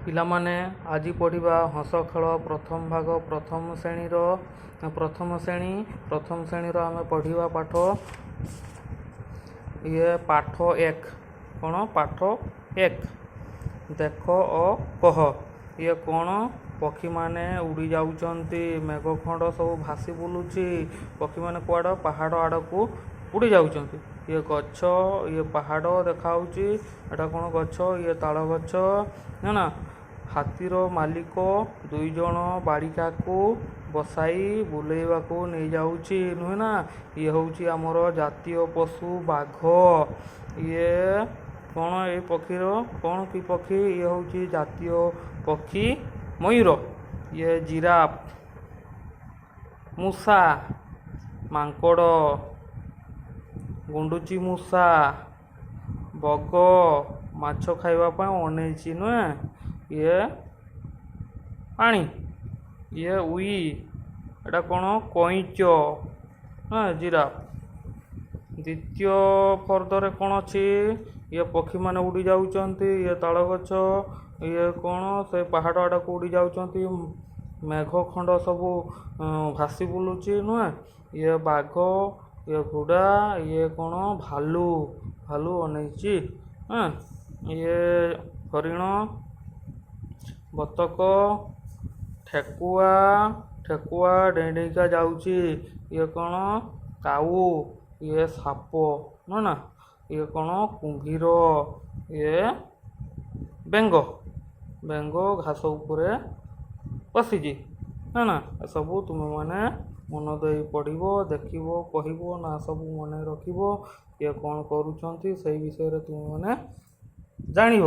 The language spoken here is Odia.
ପିଲାମାନେ ଆଜି ପଢ଼ିବା ହସ ଖେଳ ପ୍ରଥମ ଭାଗ ପ୍ରଥମ ଶ୍ରେଣୀର ଆମେ ପଢ଼ିବା ପାଠ ପାଠ 1 କ'ଣ ପାଠ 1 ଦେଖ ଓ କହ। କ'ଣ ପକ୍ଷୀମାନେ ଉଡ଼ି ଯାଉଛନ୍ତି, ମେଘଖଣ୍ଡ ସବୁ ଭାସି ବୁଲୁଛି। ପକ୍ଷୀମାନେ କୁଆଡ଼ ପାହାଡ଼ ଆଡ଼କୁ ଉଡ଼ି ଯାଉଛନ୍ତି। ଗଛ, ପାହାଡ଼ ଦେଖାହେଉଛି। ଏଇଟା କ'ଣ ଗଛ? ତାଳ ଗଛ ନା। ହାତୀର ମାଲିକ 2 ଜଣ ବାଳିକାକୁ ବସାଇ ବୁଲେଇବାକୁ ନେଇଯାଉଛି ନୁହେଁ ନା। ହେଉଛି ଆମର ଜାତୀୟ ପଶୁ ବାଘ। କ'ଣ ଏ ପକ୍ଷୀର କ'ଣ କି ପକ୍ଷୀ? ହେଉଛି ଜାତୀୟ ପକ୍ଷୀ ମୟୂର। ଜିରାଫ, ମୂଷା, ମାଙ୍କଡ଼, ଗୁଣ୍ଡୁଚି ମୂଷା, ବଗ ମାଛ ଖାଇବା ପାଇଁ ଅନେଇଛି ନୁହେଁ। ପାଣି, ଉଇ, ଏଇଟା କ'ଣ କଇଁଚ ଜିରାଫ। ଦ୍ୱିତୀୟ ଫର୍ଦ୍ଦରେ କ'ଣ ଅଛି? ପକ୍ଷୀମାନେ ଉଡ଼ି ଯାଉଛନ୍ତି। ତାଳ ଗଛ। କ'ଣ ସେ ପାହାଡ଼ ଆଡ଼କୁ ଉଡ଼ି ଯାଉଛନ୍ତି। ମେଘ ଖଣ୍ଡ ସବୁ ଭାସି ବୁଲୁଛି ନୁହେଁ। ବାଘ, ଘୋଡ଼ା, କ'ଣ ଭାଲୁ ଅନେଇଛି। ହରିଣ, ବତକ, ଠେକୁଆ ଡେଇଁ ଡେଇଁକା ଯାଉଛି। କ'ଣ କାଉ, ସାପ ନୁହେଁ ନା। କ'ଣ କୁମ୍ଭୀର, ବେଙ୍ଗ ଘାସ ଉପରେ ବସିଛି ନା। ଏସବୁ ତୁମେମାନେ ମନ ଦେଇ ପଢ଼ିବ, ଦେଖିବ, କହିବ ନା ସବୁ ମନେ ରଖିବ। କ'ଣ କରୁଛନ୍ତି ସେଇ ବିଷୟରେ ତୁମେମାନେ ଜାଣିବ।